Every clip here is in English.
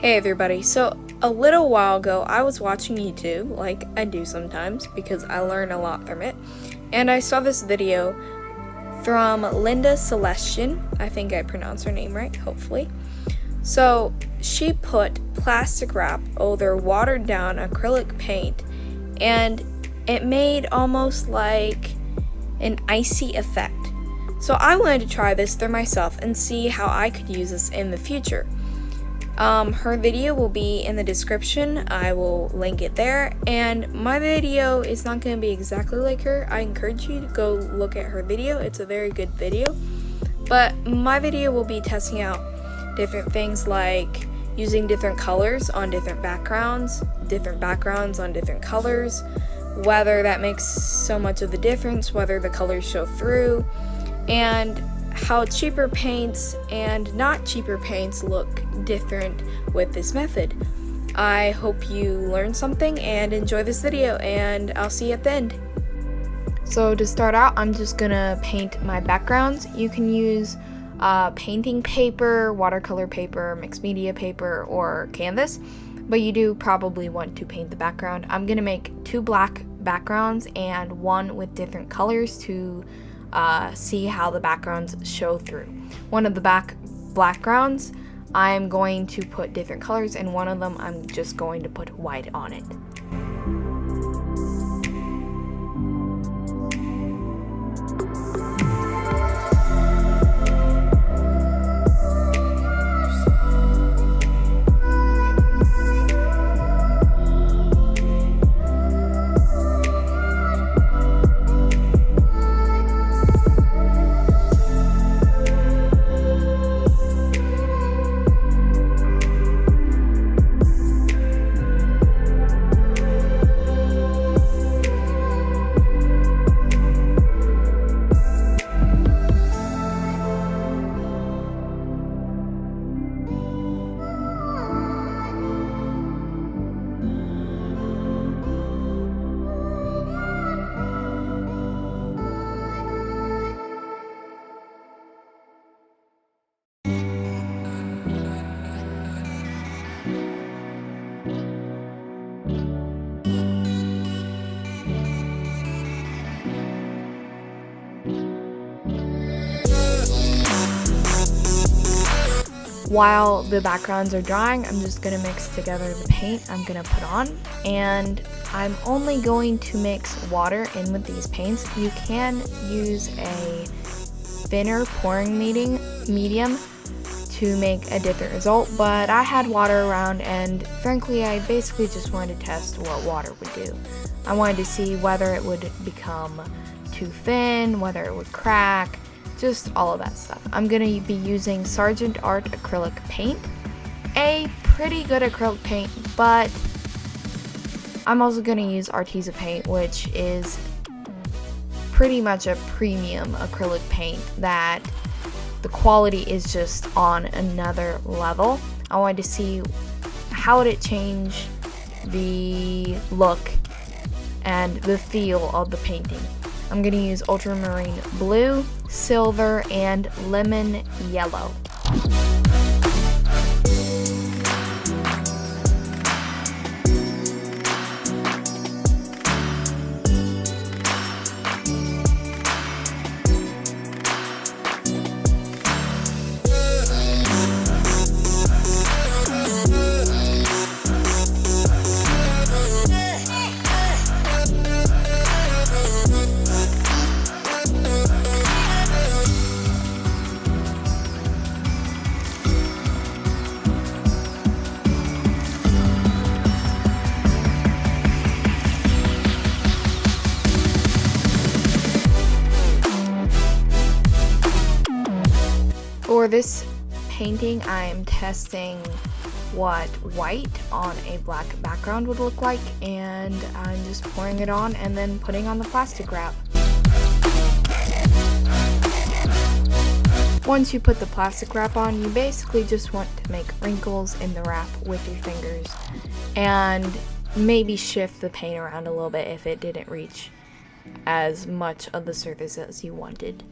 Hey everybody, so a little while ago I was watching YouTube, like I do sometimes, because I learn a lot from it, and I saw this video from Linda Celestian, I think I pronounced her name right, hopefully. So she put plastic wrap over watered down acrylic paint, and it made almost like an icy effect. So I wanted to try this for myself and see how I could use this in the future. Her video will be in the description. I will link it there, and my video is not going to be exactly like her. I encourage you to go look at her video. It's a very good video, but my video will be testing out different things like using different colors on different backgrounds on different colors, whether that makes so much of the difference, whether the colors show through, and how cheaper paints and not cheaper paints look different with this method. I hope you learned something and enjoy this video, and I'll see you at the end. So to start out, I'm just gonna paint my backgrounds. You can use painting paper, watercolor paper, mixed media paper, or canvas, but you do probably want to paint the background. I'm gonna make 2 black backgrounds and 1 with different colors to see how the backgrounds show through. One of the backgrounds I'm going to put different colors, and one of them I'm just going to put white on it. While the backgrounds are drying, I'm just going to mix together the paint I'm going to put on, and I'm only going to mix water in with these paints. You can use a thinner pouring medium to make a different result, but I had water around, and frankly I basically just wanted to test what water would do. I wanted to see whether it would become too thin, whether it would crack, just all of that stuff. I'm going to be using Sargent Art acrylic paint, a pretty good acrylic paint, but I'm also going to use Arteza paint, which is pretty much a premium acrylic paint that the quality is just on another level. I wanted to see how would it change the look and the feel of the painting. I'm going to use ultramarine blue, silver, and lemon yellow. For this painting, I am testing what white on a black background would look like, and I'm just pouring it on and then putting on the plastic wrap. Once you put the plastic wrap on, you basically just want to make wrinkles in the wrap with your fingers and maybe shift the paint around a little bit if it didn't reach as much of the surface as you wanted.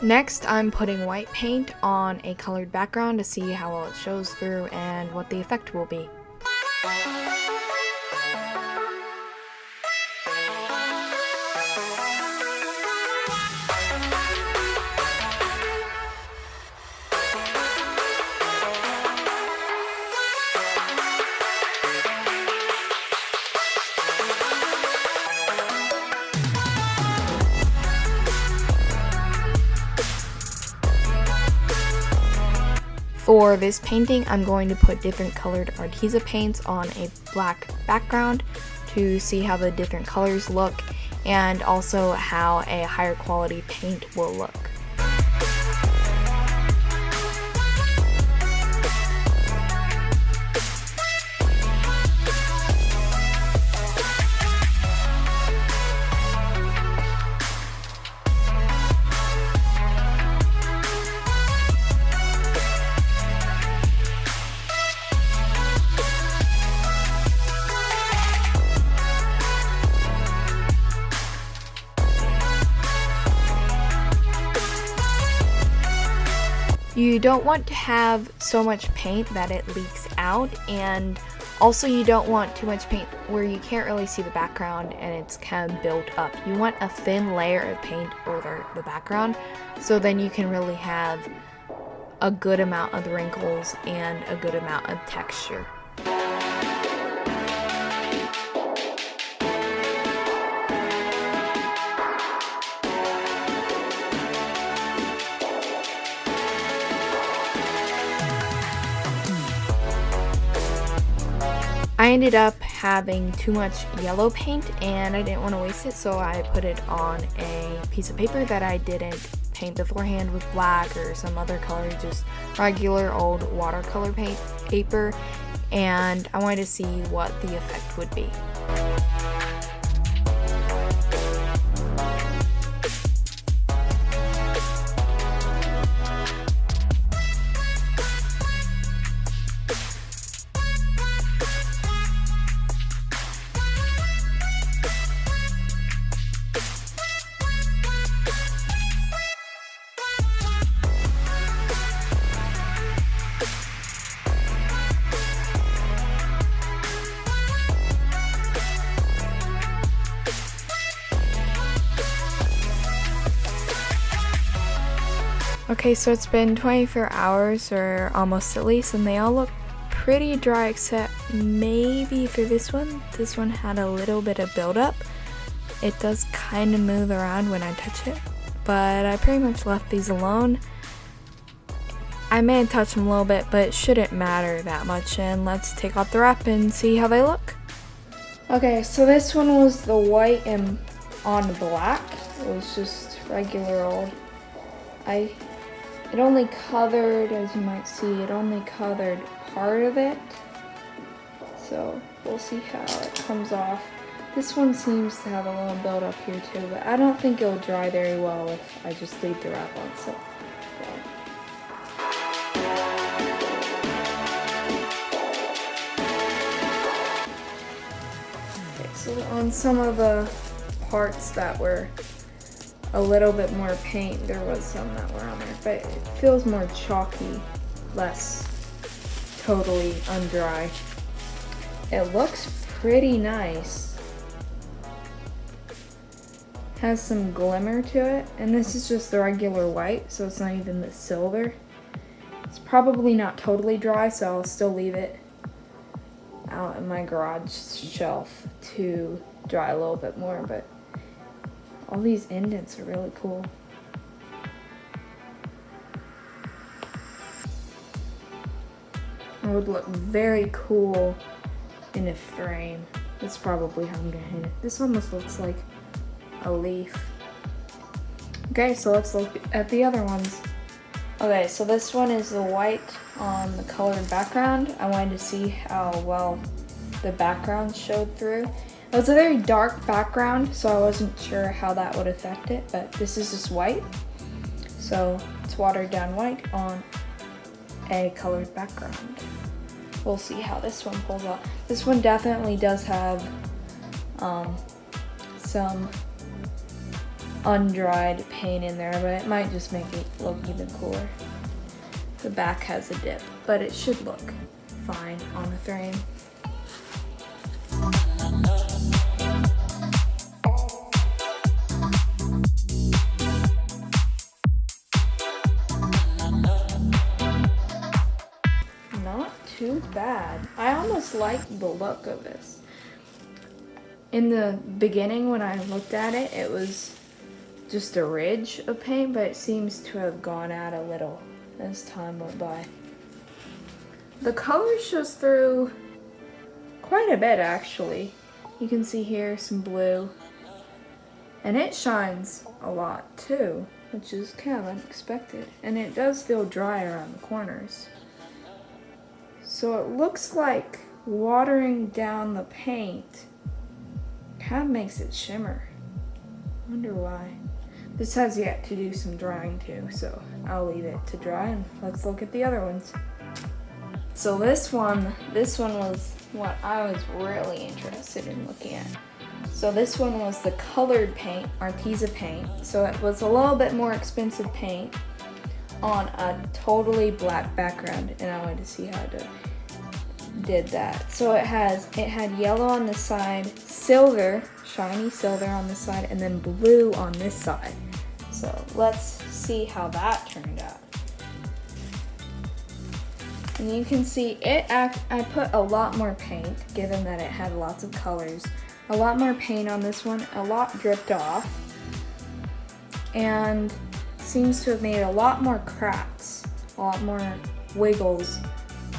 Next, I'm putting white paint on a colored background to see how well it shows through and what the effect will be. For this painting, I'm going to put different colored Arteza paints on a black background to see how the different colors look and also how a higher quality paint will look. You don't want to have so much paint that it leaks out, and also you don't want too much paint where you can't really see the background and it's kind of built up. You want a thin layer of paint over the background so then you can really have a good amount of wrinkles and a good amount of texture. I ended up having too much yellow paint and I didn't want to waste it, so I put it on a piece of paper that I didn't paint beforehand with black or some other color, just regular old watercolor paint paper, and I wanted to see what the effect would be. Okay, so it's been 24 hours or almost at least, and they all look pretty dry except maybe for this one. This one had a little bit of buildup. It does kind of move around when I touch it, but I pretty much left these alone. I may have touched them a little bit, but it shouldn't matter that much, and let's take off the wrap and see how they look. Okay, so this one was the white and on black. It was just regular old. It only covered, as you might see, it only covered part of it. So we'll see how it comes off. This one seems to have a little build-up here too, but I don't think it'll dry very well if I just leave the wrap on. So. Okay, so on some of the parts that were a little bit more paint, there was some that were on there, but it feels more chalky, less totally undry. It looks pretty nice. Has some glimmer to it, and this is just the regular white, so it's not even the silver. It's probably not totally dry, so I'll still leave it out in my garage shelf to dry a little bit more, but all these indents are really cool. It would look very cool in a frame. That's probably how I'm gonna hit it. This almost looks like a leaf. Okay, so let's look at the other ones. Okay, so this one is the white on the colored background. I wanted to see how well the background showed through. It was a very dark background, so I wasn't sure how that would affect it, but this is just white. So it's watered down white on a colored background. We'll see how this one pulls out. This one definitely does have some undried paint in there, but it might just make it look even cooler. The back has a dip, but it should look fine on the frame. Not too bad. I almost like the look of this. In the beginning when I looked at it, it was just a ridge of paint, but it seems to have gone out a little as time went by. The color shows through quite a bit actually. You can see here some blue, and it shines a lot too, which is kind of unexpected, and it does feel dry around the corners. So it looks like watering down the paint kind of makes it shimmer. Wonder why. This has yet to do some drying too, so I'll leave it to dry and let's look at the other ones. So this one was what I was really interested in looking at. So this one was the colored paint, Arteza paint. So it was a little bit more expensive paint on a totally black background, and I wanted to see how it did that. So it had yellow on the side, silver, shiny silver on this side, and then blue on this side. So let's see how that turned out. And you can see I put a lot more paint, given that it had lots of colors. A lot more paint on this one, a lot dripped off, and seems to have made a lot more cracks, a lot more wiggles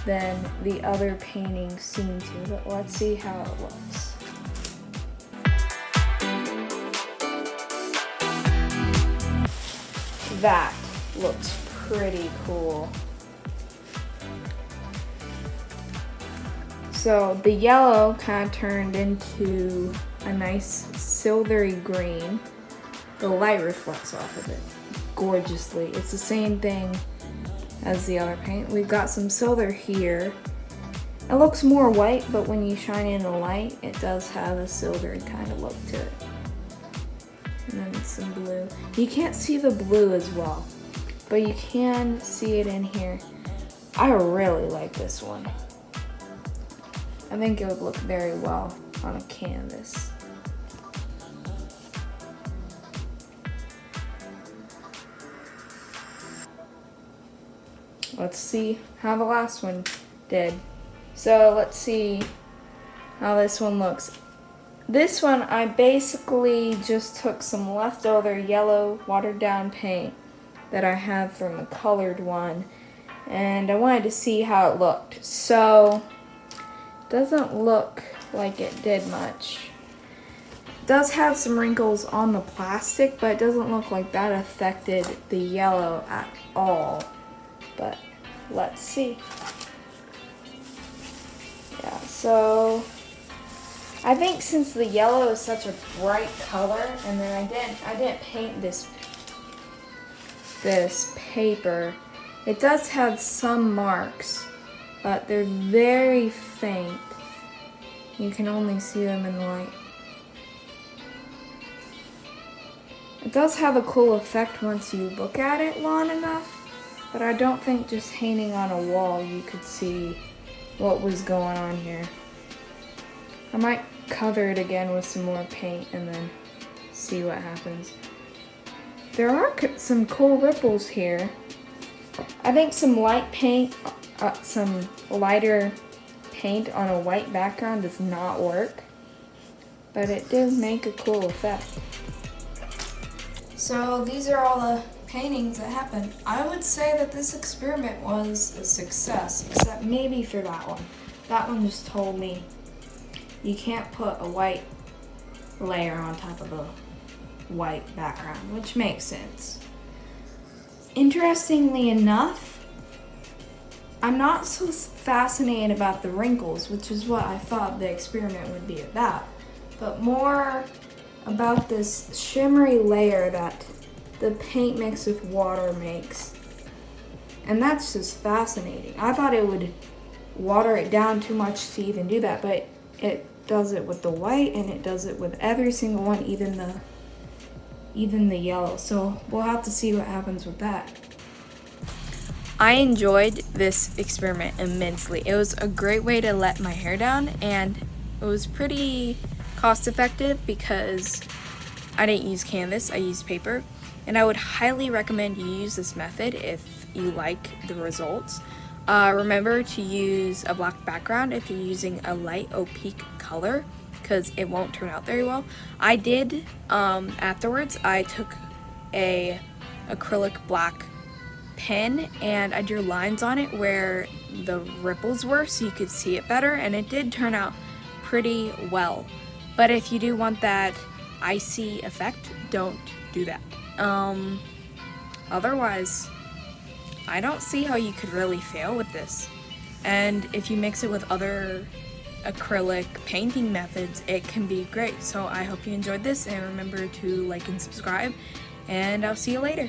than the other paintings seem to, but let's see how it looks. That looks pretty cool. So the yellow kind of turned into a nice silvery green. The light reflects off of it gorgeously. It's the same thing as the other paint. We've got some silver here. It looks more white, but when you shine in the light, it does have a silvery kind of look to it. And then some blue. You can't see the blue as well, but you can see it in here. I really like this one. I think it would look very well on a canvas. Let's see how the last one did. So let's see how this one looks. This one, I basically just took some leftover yellow watered down paint that I have from the colored one, and I wanted to see how it looked. So it doesn't look like it did much. It does have some wrinkles on the plastic, but it doesn't look like that affected the yellow at all. But let's see. Yeah, so I think since the yellow is such a bright color, and then I didn't paint this paper, it does have some marks, but they're very faint. You can only see them in the light. It does have a cool effect once you look at it long enough, but I don't think just hanging on a wall you could see what was going on here. I might cover it again with some more paint and then see what happens. There are some cool ripples here. I think some light paint, some lighter paint on a white background does not work, but it did make a cool effect. So these are all the paintings that happened. I would say that this experiment was a success, except maybe for that one. That one just told me you can't put a white layer on top of a white background, which makes sense. Interestingly enough, I'm not so fascinated about the wrinkles, which is what I thought the experiment would be about, but more about this shimmery layer that the paint mix with water makes. And that's just fascinating. I thought it would water it down too much to even do that, but it does it with the white and it does it with every single one, even even the yellow. So we'll have to see what happens with that. I enjoyed this experiment immensely. It was a great way to let my hair down, and it was pretty cost effective because I didn't use canvas, I used paper. And I would highly recommend you use this method if you like the results. Remember to use a black background if you're using a light opaque color, because it won't turn out very well. I did, afterwards, I took a acrylic black pen and I drew lines on it where the ripples were so you could see it better, and it did turn out pretty well. But if you do want that icy effect, don't do that. Otherwise, I don't see how you could really fail with this. And if you mix it with other acrylic painting methods, it can be great. So I hope you enjoyed this, and remember to like and subscribe, and I'll see you later.